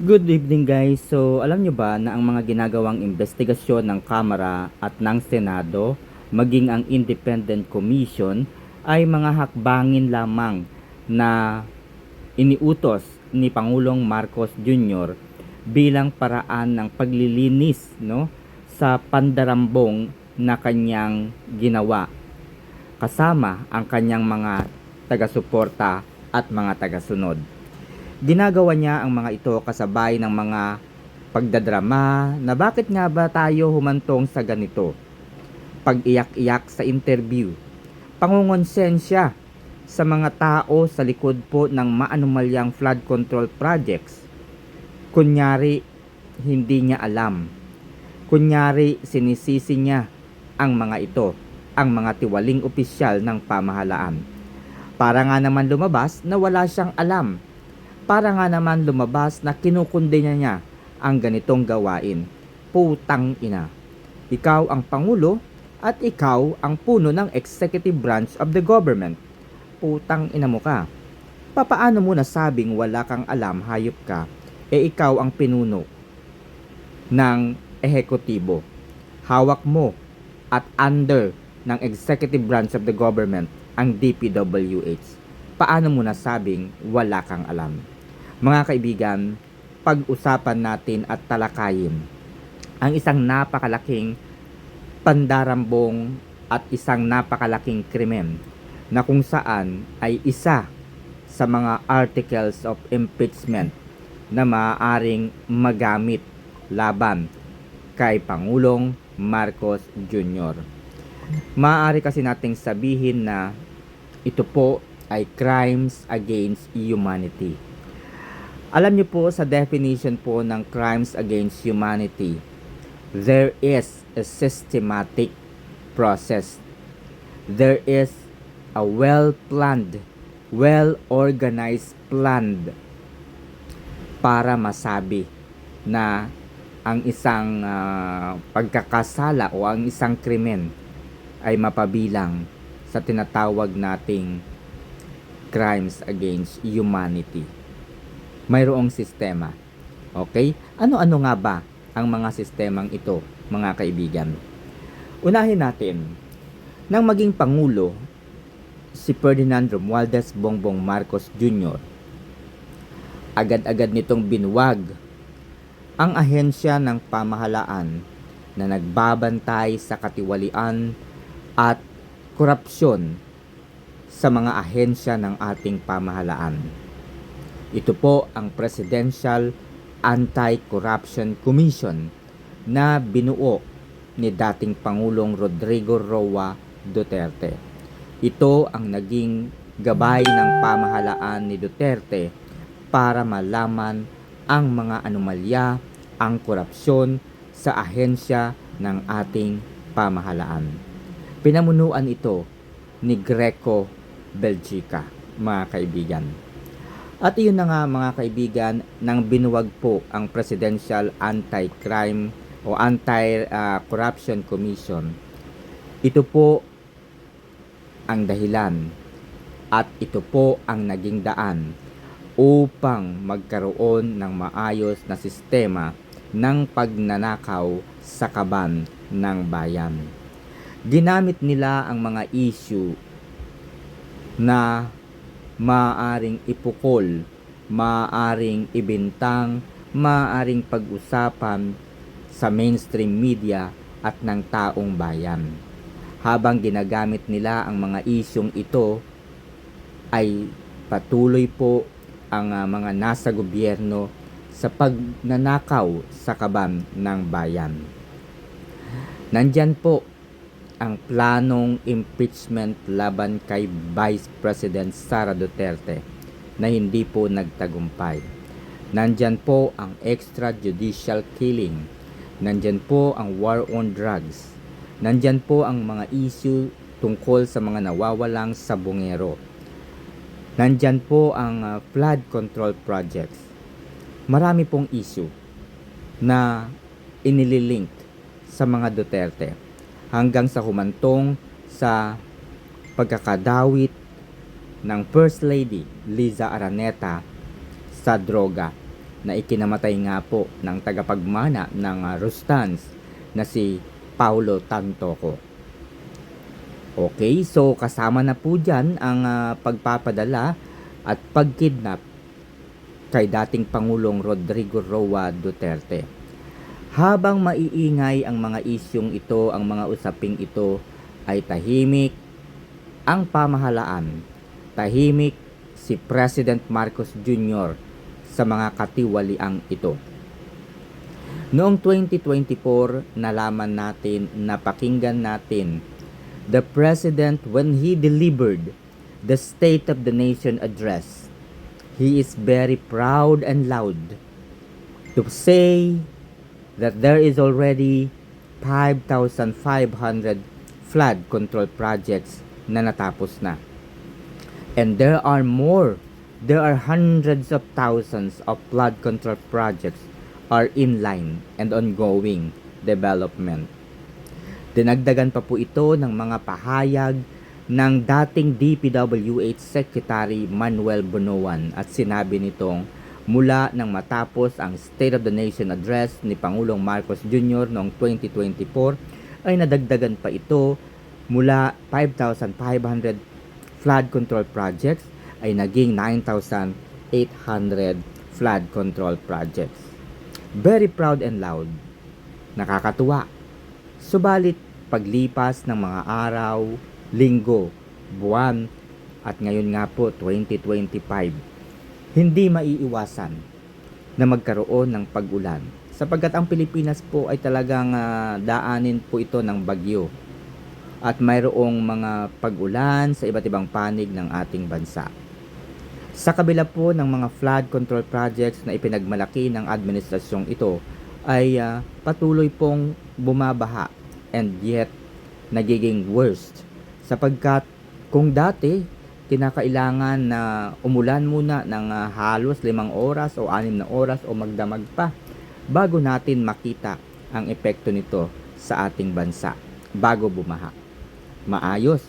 Good evening guys. So alam nyo ba na ang mga ginagawang investigasyon ng Kamara at ng Senado maging ang Independent Commission ay mga hakbangin lamang na iniutos ni Pangulong Marcos Jr. bilang paraan ng paglilinis sa pandarambong na kanyang ginawa kasama ang kanyang mga taga-suporta at mga taga-sunod. Ginagawa niya ang mga ito kasabay ng mga pagdadrama na bakit nga ba tayo humantong sa ganito, pag-iyak-iyak sa interview, pangungonsensya sa mga tao sa likod po ng maanumalyang flood control projects. Kunyari, hindi niya alam. Kunyari, sinisisi niya ang mga ito, ang mga tiwaling opisyal ng pamahalaan. Para nga naman lumabas na wala siyang alam. Para nga naman lumabas na kinukundina niya ang ganitong gawain. Putang ina. Ikaw ang Pangulo at ikaw ang puno ng executive branch of the government. Putang ina mo ka. Papaano mo nasabing wala kang alam, hayop ka, ikaw ang pinuno ng ehekutibo. Hawak mo at under ng executive branch of the government ang DPWH. Paano mo nasabing wala kang alam? Mga kaibigan, pag-usapan natin at talakayin ang isang napakalaking pandarambong at isang napakalaking krimen na kung saan ay isa sa mga articles of impeachment na maaaring magamit laban kay Pangulong Marcos Jr. Maaari kasi nating sabihin na ito po ay crimes against humanity. Alam niyo po sa definition po ng crimes against humanity, there is a systematic process. There is a well-planned, well-organized plan para masabi na ang isang pagkakasala o ang isang krimen ay mapabilang sa tinatawag nating crimes against humanity. Mayroong sistema. Okay? Ano-ano nga ba ang mga sistemang ito, mga kaibigan? Unahin natin, nang maging Pangulo, si Ferdinand Romualdez Bongbong Marcos Jr., agad-agad nitong binuwag ang ahensya ng pamahalaan na nagbabantay sa katiwalian at korupsyon sa mga ahensya ng ating pamahalaan. Ito po ang Presidential Anti-Corruption Commission na binuo ni dating Pangulong Rodrigo Roa Duterte. Ito ang naging gabay ng pamahalaan ni Duterte para malaman ang mga anomalya, ang korupsyon sa ahensya ng ating pamahalaan. Pinamunuan ito ni Greco Belgica, mga kaibigan. At iyon na nga mga kaibigan, nang binuwag po ang Presidential Anti-Crime o Anti-Corruption Commission, ito po ang dahilan at ito po ang naging daan upang magkaroon ng maayos na sistema ng pagnanakaw sa kaban ng bayan. Ginamit nila ang mga issue na maaaring ipukol, maaaring ibintang, maaaring pag-usapan sa mainstream media at ng taong bayan. Habang ginagamit nila ang mga isyong ito, ay patuloy po ang mga nasa gobyerno sa pagnanakaw sa kaban ng bayan. Nandyan po ang planong impeachment laban kay Vice President Sara Duterte na hindi po nagtagumpay. Nandyan po ang extrajudicial killing. Nandyan po ang war on drugs. Nandyan po ang mga issue tungkol sa mga nawawalang sabongero. Nandyan po ang flood control projects. Marami pong issue na inililink sa mga Duterte hanggang sa humantong sa pagkakadawit ng First Lady Liza Araneta sa droga na ikinamatay nga po ng tagapagmana ng Rustans na si Paulo Tantoco. Okay, so kasama na po dyan ang pagpapadala at pagkidnap kay dating Pangulong Rodrigo Roa Duterte. Habang maiingay ang mga isyong ito, ang mga usaping ito, ay tahimik ang pamahalaan, tahimik si President Marcos Jr. sa mga katiwaliang ito. Noong 2024, nalaman natin, napakinggan natin, the President when he delivered the State of the Nation address, he is very proud and loud to say that there is already 5,500 flood control projects na natapos na. And there are hundreds of thousands of flood control projects are in line and ongoing development. Dinagdagan pa po ito ng mga pahayag ng dating DPWH Secretary Manuel Bonoan at sinabi nitong mula nang matapos ang State of the Nation Address ni Pangulong Marcos Jr. noong 2024 ay nadagdagan pa ito mula 5,500 flood control projects ay naging 9,800 flood control projects. Very proud and loud. Nakakatuwa. Subalit paglipas ng mga araw, linggo, buwan at ngayon nga po 2025, hindi maiiwasan na magkaroon ng pag-ulan sapagkat ang Pilipinas po ay talagang daanin po ito ng bagyo at mayroong mga pag-ulan sa iba't ibang panig ng ating bansa. Sa kabila po ng mga flood control projects na ipinagmalaki ng administrasyong ito ay patuloy pong bumabaha and yet nagiging worst sapagkat kung dati kinakailangan na umulan muna ng halos 5 oras o 6 na oras o magdamag pa bago natin makita ang epekto nito sa ating bansa bago bumaha. Maayos,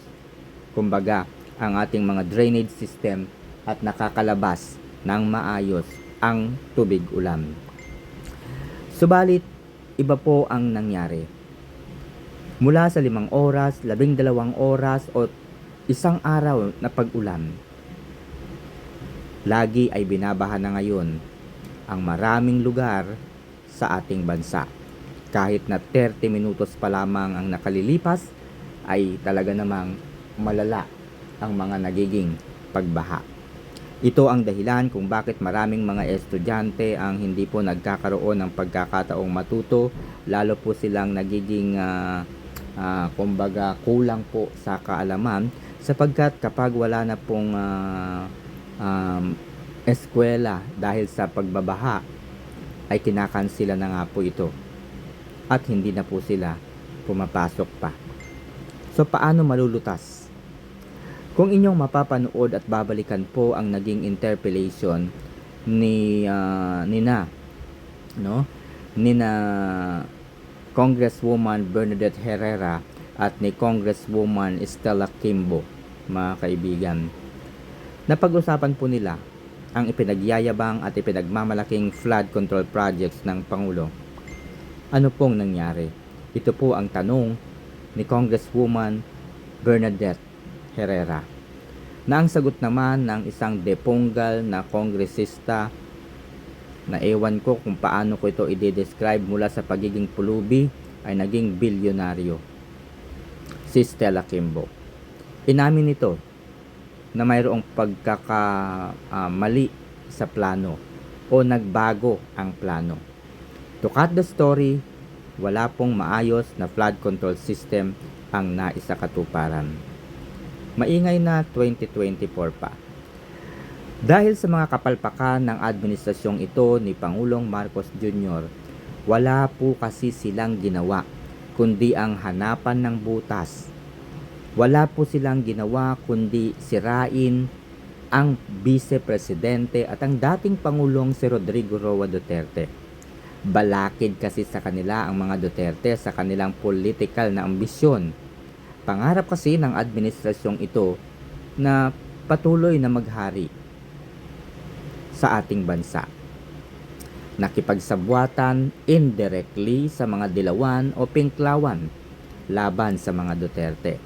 kumbaga, ang ating mga drainage system at nakakalabas ng maayos ang tubig ulan. Subalit, iba po ang nangyari. Mula sa 5 oras, 12 oras o isang araw na pag-ulan, lagi ay binabaha na ngayon ang maraming lugar sa ating bansa. Kahit na 30 minutos pa lamang ang nakalilipas, ay talaga namang malala ang mga nagiging pagbaha. Ito ang dahilan kung bakit maraming mga estudyante ang hindi po nagkakaroon ng pagkakataong matuto, lalo po silang nagiging kumbaga kulang po sa kaalaman sapagkat kapag wala na pong eskwela dahil sa pagbabaha ay kinakansila na nga po ito at hindi na po sila pumapasok pa. So paano malulutas? Kung inyong mapapanood at babalikan po ang naging interpellation ni Congresswoman Bernadette Herrera at ni Congresswoman Stella Kimbo, mga kaibigan. Napag-usapan po nila ang ipinagyayabang at ipinagmamalaking flood control projects ng Pangulo. Ano pong nangyari? Ito po ang tanong ni Congresswoman Bernadette Herrera, na ang sagot naman ng isang deponggal na kongresista na ewan ko kung paano ko ito i-describe mula sa pagiging pulubi ay naging bilyonaryo, si Stella Kimbo. Inamin nito na mayroong pagkakamali sa plano o nagbago ang plano. To cut the story, wala pong maayos na flood control system ang naisakatuparan. Maingay na 2024 pa. Dahil sa mga kapalpakan ng administrasyong ito ni Pangulong Marcos Jr., wala po kasi silang ginawa kundi ang hanapan ng butas. Wala po silang ginawa kundi sirain ang vice-presidente at ang dating Pangulong si Rodrigo Roa Duterte. Balakid kasi sa kanila ang mga Duterte sa kanilang political na ambisyon. Pangarap kasi ng administrasyong ito na patuloy na maghari sa ating bansa. nakipagsabwatan indirectly sa mga dilawan o pinklawan laban sa mga Duterte.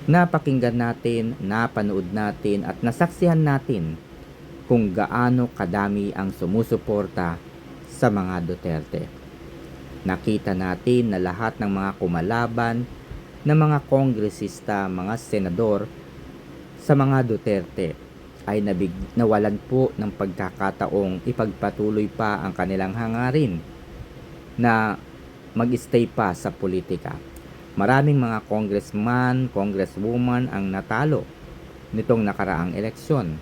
Napakinggan natin, napanood natin at nasaksihan natin kung gaano kadami ang sumusuporta sa mga Duterte. Nakita natin na lahat ng mga kumalaban na mga kongresista, mga senador sa mga Duterte ay nawalan po ng pagkakataong ipagpatuloy pa ang kanilang hangarin na mag-stay pa sa politika. Maraming mga congressman, congresswoman ang natalo nitong nakaraang eleksyon.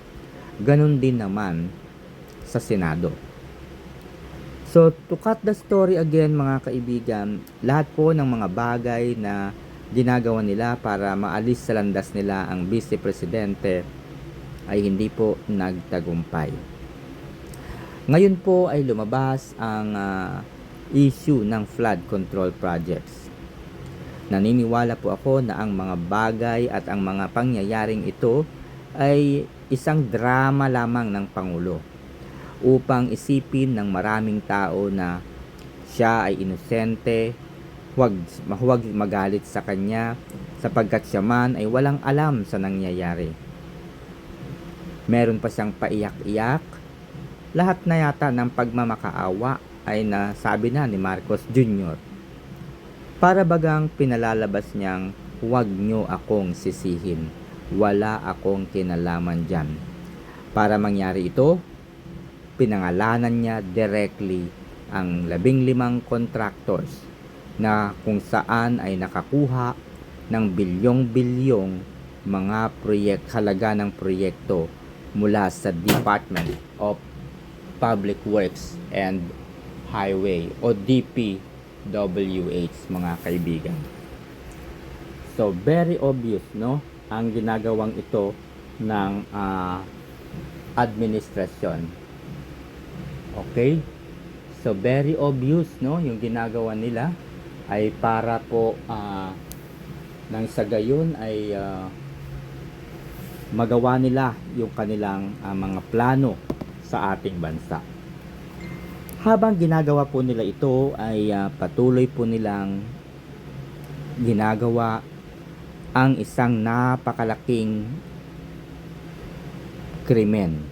Ganon din naman sa Senado. So, to cut the story again mga kaibigan, lahat po ng mga bagay na ginagawa nila para maalis sa landas nila ang Vice Presidente ay hindi po nagtagumpay. Ngayon po ay lumabas ang issue ng flood control projects. Naniniwala po ako na ang mga bagay at ang mga pangyayaring ito ay isang drama lamang ng Pangulo upang isipin ng maraming tao na siya ay inosente, huwag magalit sa kanya sapagkat siya man ay walang alam sa nangyayari. Meron pa siyang paiyak-iyak. Lahat na yata ng pagmamakaawa ay nasabi na ni Marcos Jr. Para bagang pinalalabas niyang huwag nyo akong sisihin. Wala akong kinalaman dyan. Para mangyari ito, pinangalanan niya directly ang 15 contractors na kung saan ay nakakuha ng bilyong-bilyong mga halaga ng proyekto mula sa Department of Public Works and Highway o DPWH mga kaibigan. So very obvious no ang ginagawang ito ng administrasyon. Okay? So very obvious no yung ginagawa nila ay para po nang sa gayon ay magawa nila yung kanilang mga plano sa ating bansa. Habang ginagawa po nila ito ay patuloy po nilang ginagawa ang isang napakalaking krimen.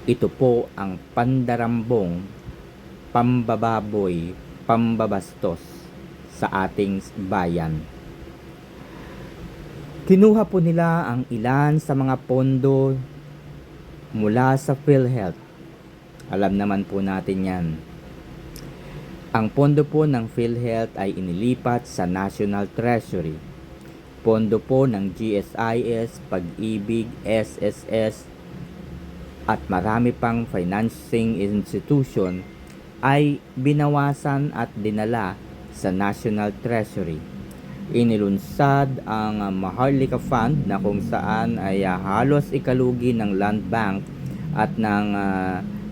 Ito po ang pandarambong, pambababoy, pambabastos sa ating bayan. Kinuha po nila ang ilan sa mga pondo mula sa PhilHealth. Alam naman po natin yan. Ang pondo po ng PhilHealth ay inilipat sa National Treasury. Pondo po ng GSIS, Pag-ibig, SSS, at marami pang financing institution ay binawasan at dinala sa National Treasury. Inilunsad ang Maharlika Fund na kung saan ay halos ikalugi ng Land Bank at ng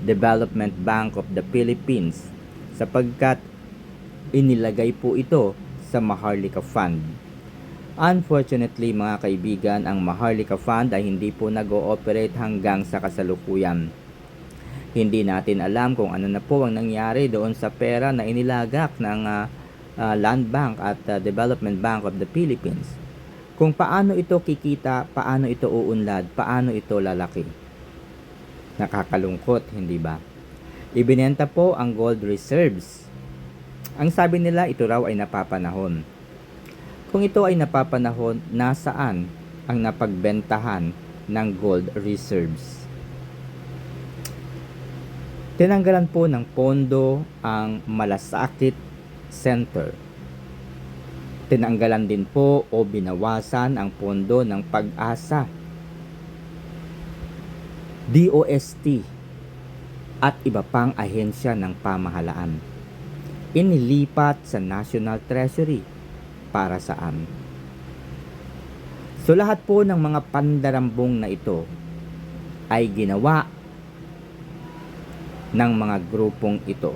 Development Bank of the Philippines sapagkat inilagay po ito sa Maharlika Fund. Unfortunately mga kaibigan, ang Maharlika Fund ay hindi po nag-ooperate hanggang sa kasalukuyan. Hindi natin alam kung ano na po ang nangyari doon sa pera na inilagak ng Land Bank at Development Bank of the Philippines. Kung paano ito kikita, paano ito uunlad, paano ito lalaki. Nakakalungkot, hindi ba? Ibinenta po ang gold reserves. Ang sabi nila, ito raw ay napapanahon. Kung ito ay napapanahon, nasaan ang napagbentahan ng gold reserves? Tinanggalan po ng pondo ang Malasakit Center. Tinanggalan din po o binawasan ang pondo ng Pag-asa, DOST at iba pang ahensya ng pamahalaan. Inilipat sa National Treasury. Para saan? So lahat po ng mga pandarambong na ito ay ginawa ng mga grupong ito.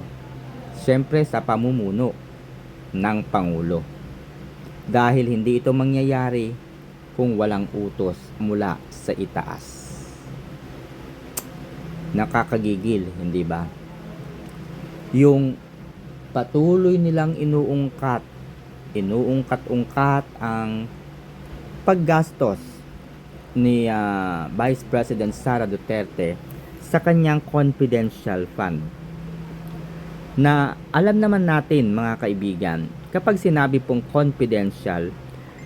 Siyempre sa pamumuno ng Pangulo. Dahil hindi ito mangyayari kung walang utos mula sa itaas. Nakakagigil, hindi ba? Yung patuloy nilang inuungkat ang paggastos ni Vice President Sara Duterte sa kanyang confidential fund. Na alam naman natin mga kaibigan, kapag sinabi pong confidential,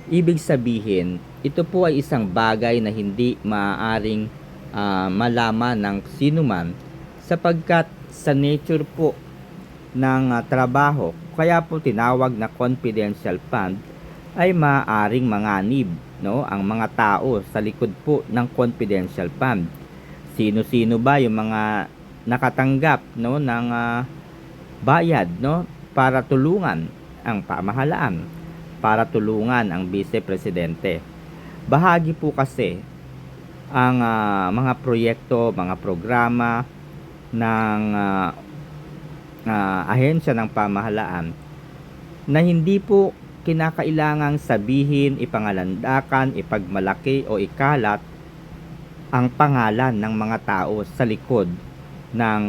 ibig sabihin ito po ay isang bagay na hindi maaaring malaman ng sino man sapagkat sa nature po ng trabaho, kaya po tinawag na confidential fund ay maaaring manganib, no, ang mga tao sa likod po ng confidential fund. Sino-sino ba yung mga nakatanggap, no, ng bayad, no, para tulungan ang pamahalaan, para tulungan ang Vice Presidente. Bahagi po kasi ang mga proyekto, mga programa ng ahensya ng pamahalaan na hindi po kinakailangang sabihin, ipangalandakan, ipagmalaki o ikalat ang pangalan ng mga tao sa likod ng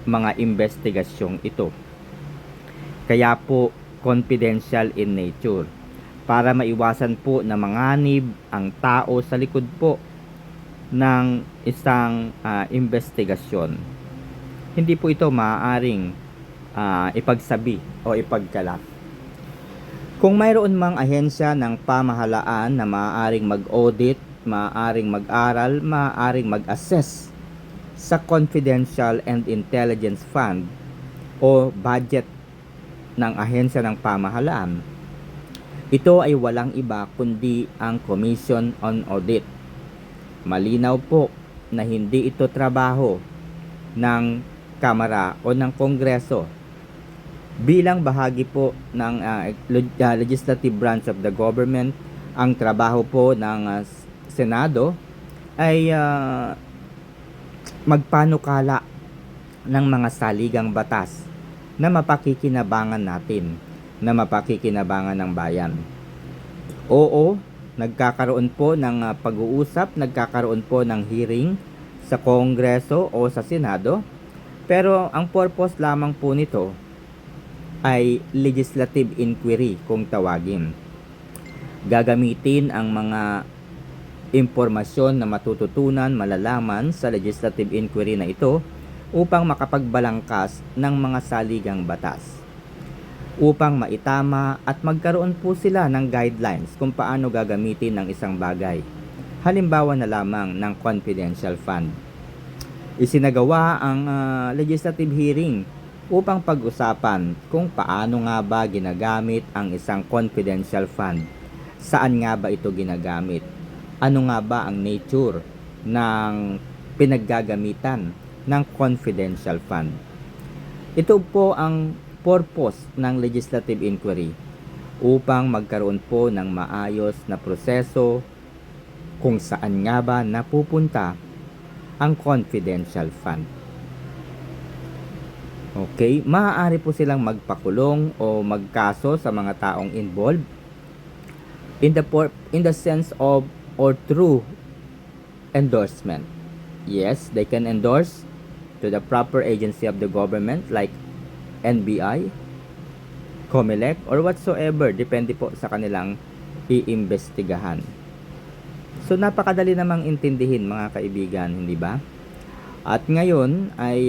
mga investigasyong ito. Kaya po confidential in nature, para maiwasan po na manganib ang tao sa likod po ng isang investigasyon. Hindi po ito maaaring ipagsabi o ipagkalat. Kung mayroon mang ahensya ng pamahalaan na maaaring mag-audit, maaaring mag-aral, maaaring mag-assess sa confidential and intelligence fund o budget ng ahensya ng pamahalaan, ito ay walang iba kundi ang Commission on Audit. Malinaw po na hindi ito trabaho ng Kamara o ng Kongreso. Bilang bahagi po ng legislative branch of the government, ang trabaho po ng Senado ay magpanukala ng mga saligang batas na mapakikinabangan natin, na mapakikinabangan ng bayan. Oo, nagkakaroon po ng pag-uusap, nagkakaroon po ng hearing sa Kongreso o sa Senado, pero ang purpose lamang po nito ay legislative inquiry kung tawagin. Gagamitin ang mga impormasyon na matututunan, malalaman sa legislative inquiry na ito upang makapagbalangkas ng mga saligang batas, upang maitama at magkaroon po sila ng guidelines kung paano gagamitin ng isang bagay. Halimbawa na lamang ng confidential fund. Isinagawa ang legislative hearing upang pag-usapan kung paano nga ba ginagamit ang isang confidential fund. Saan nga ba ito ginagamit? Ano nga ba ang nature ng pinaggagamitan ng confidential fund? Ito po ang purpose ng legislative inquiry, upang magkaroon po ng maayos na proseso kung saan nga ba napupunta ang confidential fund. Okay, maaari po silang magpakulong o magkaso sa mga taong involved in the sense of or through endorsement. Yes, they can endorse to the proper agency of the government like NBI, COMELEC, or whatsoever, depende po sa kanilang iimbestigahan. So napakadali namang intindihin mga kaibigan, hindi ba? At ngayon ay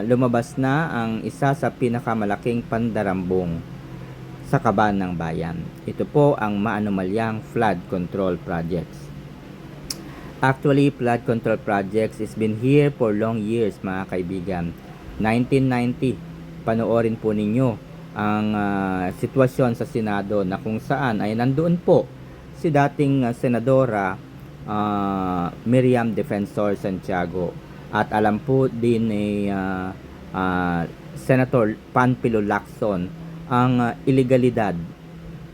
lumabas na ang isa sa pinakamalaking pandarambong sa kaban ng bayan. Ito po ang maanumalyang flood control projects. Actually, flood control projects has been here for long years mga kaibigan. 1990, panoorin po ninyo ang sitwasyon sa Senado na kung saan ay nandoon po si dating Senadora Miriam Defensor Santiago. At alam po din ni Senator Panfilo Lacson ang illegalidad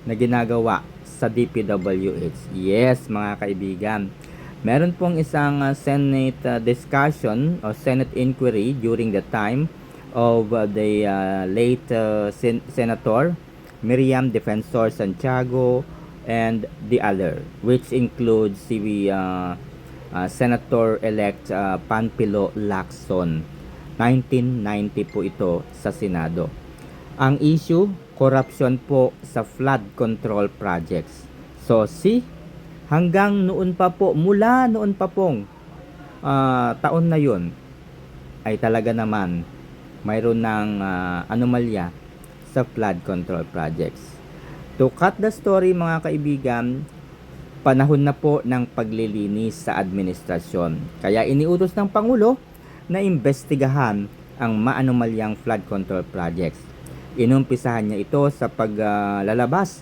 na ginagawa sa DPWH. Yes, mga kaibigan. Meron pong isang Senate discussion o Senate inquiry during the time of the late Senator Miriam Defensor Santiago and the other, which includes si Senator-elect Panfilo Lacson. 1990 po ito sa Senado. Ang issue, corruption po sa flood control projects. So, hanggang noon pa po, mula noon pa pong taon na yun, ay talaga naman mayroon ng anomalya sa flood control projects. To cut the story mga kaibigan, panahon na po ng paglilinis sa administrasyon. Kaya iniutos ng Pangulo na imbestigahan ang maanomalyang flood control projects. Inumpisahan niya ito sa paglalabas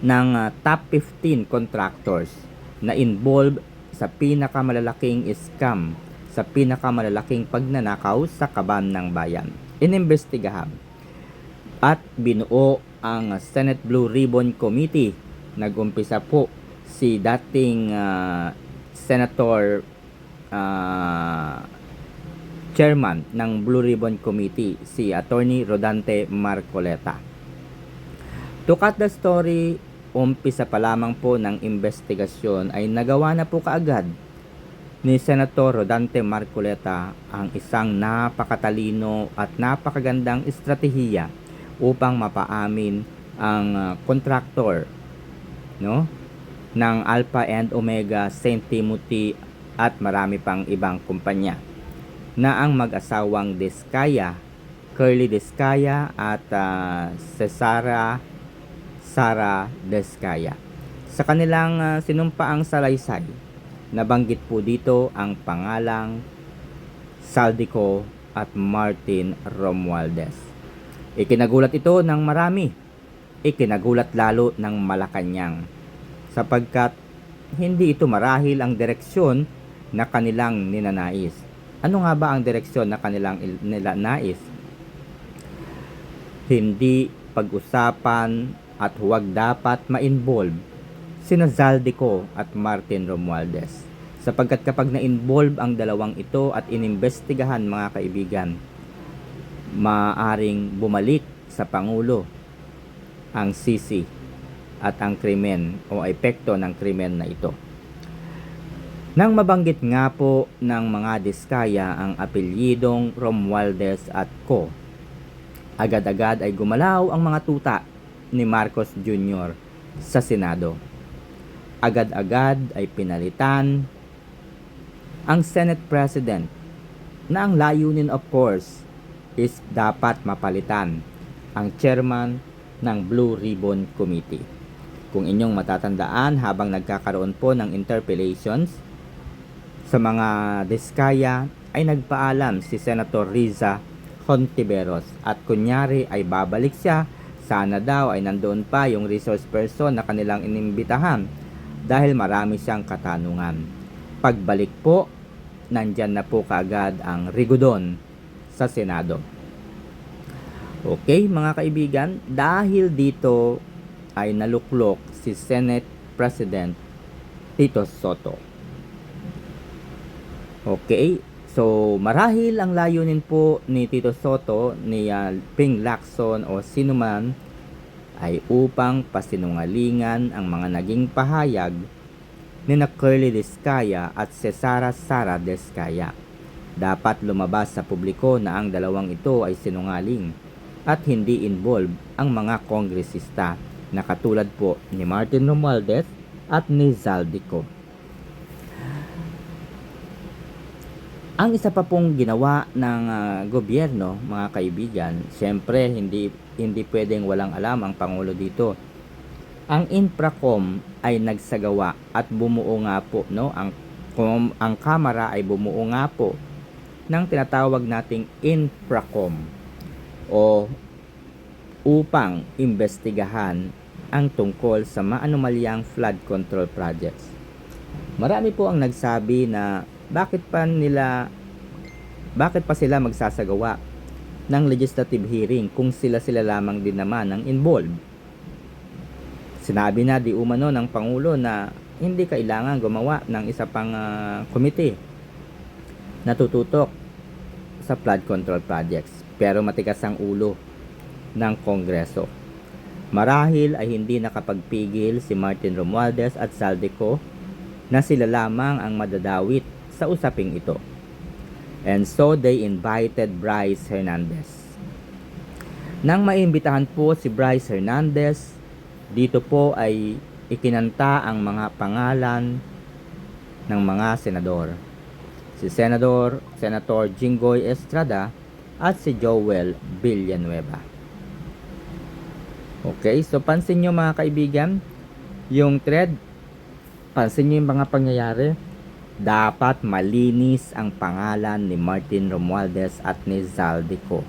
ng top 15 contractors na involved sa pinakamalalaking scam, sa pinakamalalaking pagnanakaw sa kaban ng bayan. Inimbestigahan at binuo ang Senate Blue Ribbon Committee. Nag-umpisa po si dating Senator Chairman ng Blue Ribbon Committee, si Attorney Rodante Marcoleta. To cut the story, umpisa pa lamang po ng investigasyon ay nagawa na po kaagad ni Senator Rodante Marcoleta ang isang napakatalino at napakagandang estratehiya upang mapaamin ang kontraktor, no, ng Alpha and Omega, St. Timothy at marami pang ibang kumpanya na ang mag-asawang Diskaya, Curly Diskaya at Cesara Sara Diskaya. Sa kanilang sinumpaang salaysay, nabanggit po dito ang pangalang Saldico at Martin Romualdez. Ikinagulat ito ng marami, ikinagulat lalo ng Malacanang, sapagkat hindi ito marahil ang direksyon na kanilang ninanais. Ano nga ba ang direksyon na kanilang nilanais? Hindi pag-usapan at huwag dapat ma-involve sina Zaldico at Martin Romualdez. Sapagkat kapag na-involve ang dalawang ito at inimbestigahan mga kaibigan, maaring bumalik sa Pangulo ang sisi at ang krimen o epekto ng krimen na ito. Nang mabanggit nga po ng mga Diskaya ang apelyidong Romualdez at Co., agad-agad ay gumalaw ang mga tuta ni Marcos Jr. sa Senado. Agad-agad ay pinalitan ang Senate President na ang layunin of course is dapat mapalitan ang chairman ng Blue Ribbon Committee. Kung inyong matatandaan, habang nagkakaroon po ng interpellations sa mga Diskaya, ay nagpaalam si Senator Riza Hontiveros at kunyari ay babalik siya. Sana daw ay nandoon pa yung resource person na kanilang inimbitahan dahil marami siyang katanungan. Pagbalik po, nandyan na po kaagad ang Rigudon sa Senado. Okay mga kaibigan, dahil dito ay naluklok si Senate President Tito Soto. Okay, so marahil ang layunin po ni Tito Soto, ni Ping Lacson o sinuman ay upang pasinungalingan ang mga naging pahayag ni Curly Diskaya at Cesara Sara Diskaya. Dapat lumabas sa publiko na ang dalawang ito ay sinungaling at hindi involved ang mga kongresista na katulad po ni Martin Romualdez at ni Zaldico. Ang isa pa pong ginawa ng gobyerno, mga kaibigan, syempre hindi pwedeng walang alam ang Pangulo dito. Ang Infracom ay nagsagawa at bumuo nga po, no, ang Kamara ay bumuo nga po ng tinatawag nating Infracom o upang imbestigahan ang tungkol sa maanomalyang flood control projects. Marami po ang nagsabi na bakit pa sila magsasagawa ng legislative hearing kung sila lamang din naman ang involved. Sinabi na di umano ng Pangulo na hindi kailangan gumawa ng isa pang committee na tututok sa flood control projects, pero matigas ang ulo ng Kongreso. Marahil ay hindi nakapagpigil si Martin Romualdez at Zaldico na sila lamang ang madadawit sa usaping ito. And so they invited Bryce Hernandez. Nang maimbitahan po si Bryce Hernandez, dito po ay ikinanta ang mga pangalan ng mga senador. Si Senator Jinggoy Estrada at si Joel Villanueva. Okay, so pansin nyo mga kaibigan, yung thread, pansin nyo yung mga pangyayari, dapat malinis ang pangalan ni Martin Romualdez at ni Zaldico.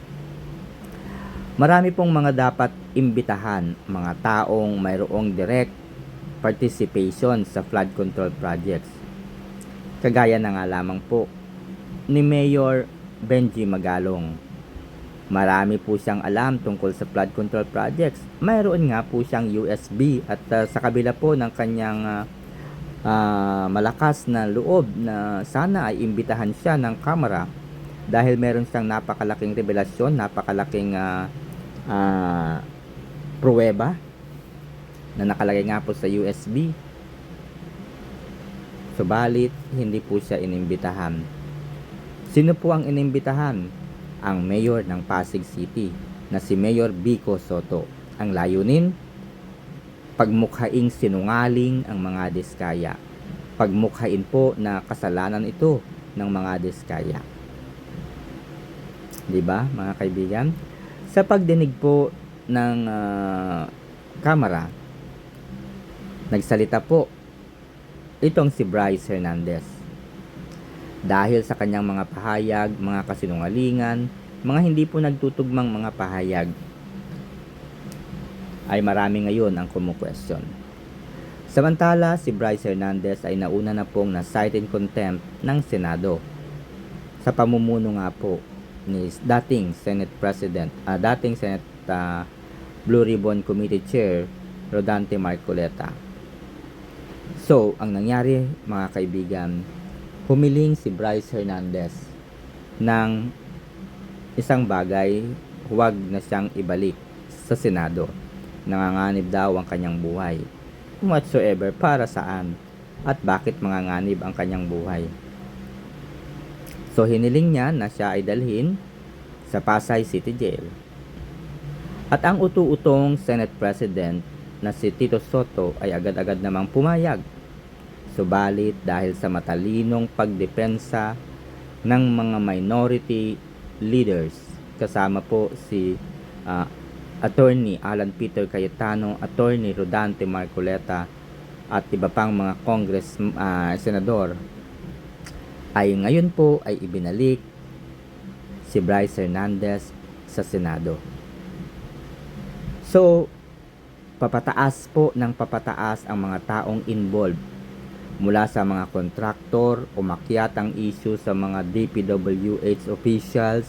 Marami pong mga dapat imbitahan, mga taong mayroong direct participation sa flood control projects. Kagaya na nga lamang po ni Mayor Benji Magalong. Marami po siyang alam tungkol sa flood control projects. Mayroon nga po siyang USB at sa kabila po ng kanyang malakas na loob na sana ay imbitahan siya ng Kamara dahil meron siyang napakalaking revelasyon, napakalaking pruweba na nakalagay nga po sa USB. Subalit, hindi po siya inimbitahan. Sino po ang inimbitahan? Ang mayor ng Pasig City na si Mayor Vico Soto. Ang layunin, pagmukhaing sinungaling ang mga diskaya. Pagmukhain po na kasalanan ito ng mga diskaya. Diba, mga kaibigan? Sa pagdinig po ng Kamara, nagsalita po itong si Bryce Hernandez. Dahil sa kanyang mga pahayag, mga kasinungalingan, mga hindi po nagtutugmang mga pahayag, ay marami ngayon ang kumukwestiyon. Samantala, si Bryce Hernandez ay nauna na pong na-cite in contempt ng Senado sa pamumuno nga po ni dating Senate President, dating Senate Blue Ribbon Committee Chair, Rodante Marcoleta. So, ang nangyari mga kaibigan, humiling si Bryce Hernandez ng isang bagay, huwag na siyang ibalik sa Senado. Nanganganib daw ang kanyang buhay. Whatsoever, para saan? At bakit manganganib ang kanyang buhay? So hiniling niya na siya ay dalhin sa Pasay City Jail. At ang utu-utong Senate President na si Tito Soto ay agad-agad namang pumayag. Subalit dahil sa matalinong pagdepensa ng mga minority leaders, kasama po si Attorney Alan Peter Cayetano, Attorney Rodante Marcoleta at iba pang mga senador, ay ngayon po ay ibinalik si Bryce Hernandez sa Senado. So, papataas po ng papataas ang mga taong involved. Mula sa mga kontraktor, umakyat ang issue sa mga DPWH officials,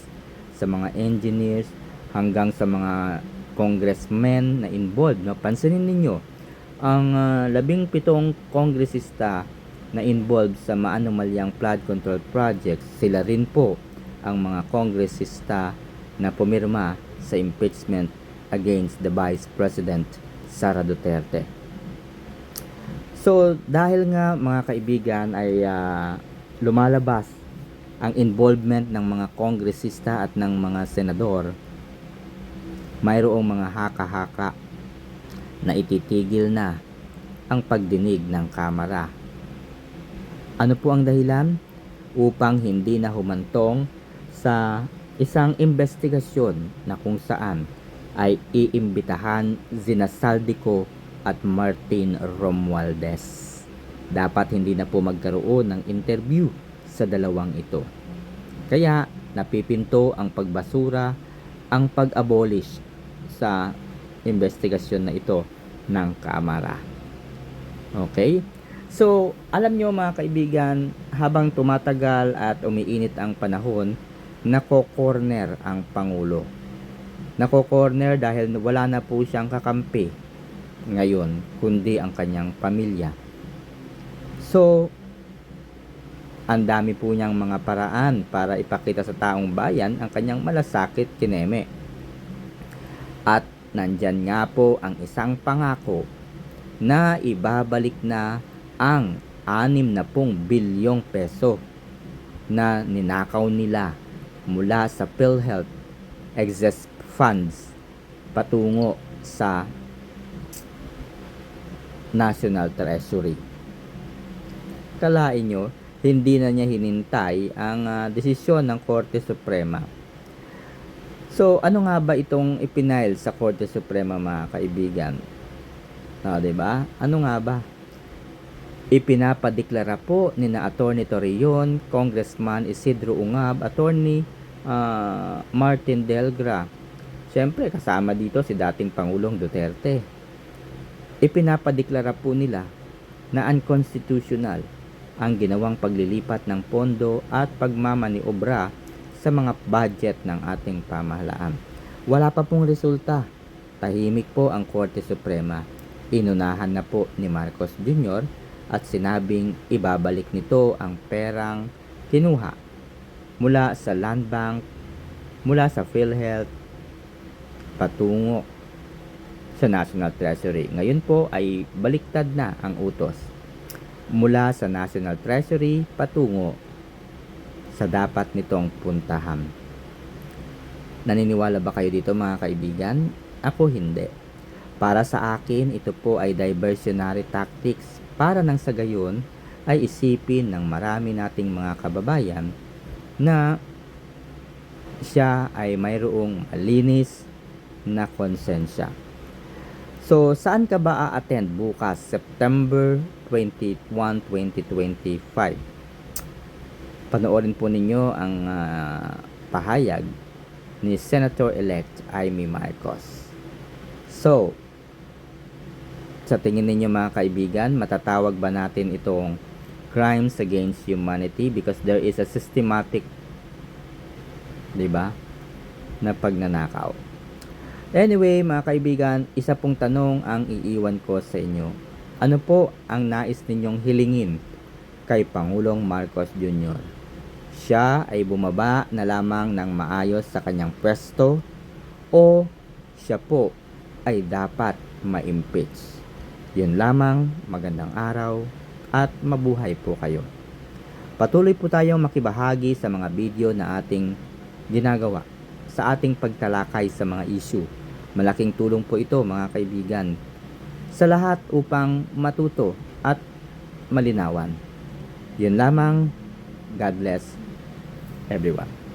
sa mga engineers, hanggang sa mga congressmen na involved. No? Pansinin ninyo, ang 17 kongresista na involved sa maanomalyang flood control projects, sila rin po ang mga kongresista na pumirma sa impeachment against the Vice President Sara Duterte. So, dahil nga mga kaibigan ay lumalabas ang involvement ng mga kongresista at ng mga senador, mayroong mga haka-haka na ititigil na ang pagdinig ng Kamara. Ano po ang dahilan? Upang hindi na humantong sa isang investigasyon na kung saan ay iimbitahan sina Zaldico at Martin Romualdez. Dapat hindi na po magkaroon ng interview sa dalawang ito. Kaya napipinto ang pagbasura, ang pag-abolish sa investigasyon na ito ng Kamara. Okay? So, alam nyo mga kaibigan, habang tumatagal at umiinit ang panahon, nako-corner ang Pangulo. Nako-corner dahil wala na po siyang kakampi ngayon, kundi ang kanyang pamilya. So, ang dami po niyang mga paraan para ipakita sa taong bayan ang kanyang malasakit kineme. At nandyan nga po ang isang pangako na ibabalik na ang bilyong peso na ninakaw nila mula sa PhilHealth excess funds patungo sa National Treasury. Kalain nyo, hindi na niya hinintay ang desisyon ng Korte Suprema. So, ano nga ba itong ipinail sa Korte Suprema, mga kaibigan? Diba? Ano nga ba? Ipinapadeklara po ni na Atty. Torreon, Congressman Isidro Ungab, Atty. Martin Delgra. Siyempre, kasama dito si dating Pangulong Duterte. Ipinapadeklara po nila na unconstitutional ang ginawang paglilipat ng pondo at pagmamaniobra sa mga budget ng ating pamahalaan. Wala pa pong resulta. Tahimik po ang Korte Suprema. Inunahan na po ni Marcos Jr. at sinabing ibabalik nito ang perang kinuha mula sa Land Bank, mula sa PhilHealth, patungo sa National Treasury. Ngayon po ay baliktad na ang utos. Mula sa National Treasury patungo sa dapat nitong puntahan. Naniniwala ba kayo dito, mga kaibigan? Ako hindi. Para sa akin, ito po ay diversionary tactics para nang sa gayon ay isipin ng marami nating mga kababayan na siya ay mayroong malinis na konsensya. So, saan ka ba a-attend bukas, September 21, 2025? Panoorin po ninyo ang pahayag ni Senator-elect Amy Marcos. So, sa tingin ninyo, mga kaibigan, matatawag ba natin itong crimes against humanity because there is a systematic, di ba, na pagnanakaw? Anyway, mga kaibigan, isa pong tanong ang iiwan ko sa inyo. Ano po ang nais ninyong hilingin kay Pangulong Marcos Jr.? Siya ay bumaba na lamang ng maayos sa kanyang pwesto o siya po ay dapat ma-impeach? Yun lamang, magandang araw at mabuhay po kayo. Patuloy po tayong makibahagi sa mga video na ating ginagawa sa ating pagtalakay sa mga issue. Malaking tulong po ito, mga kaibigan, sa lahat upang matuto at malinawan. Yun lamang. God bless everyone.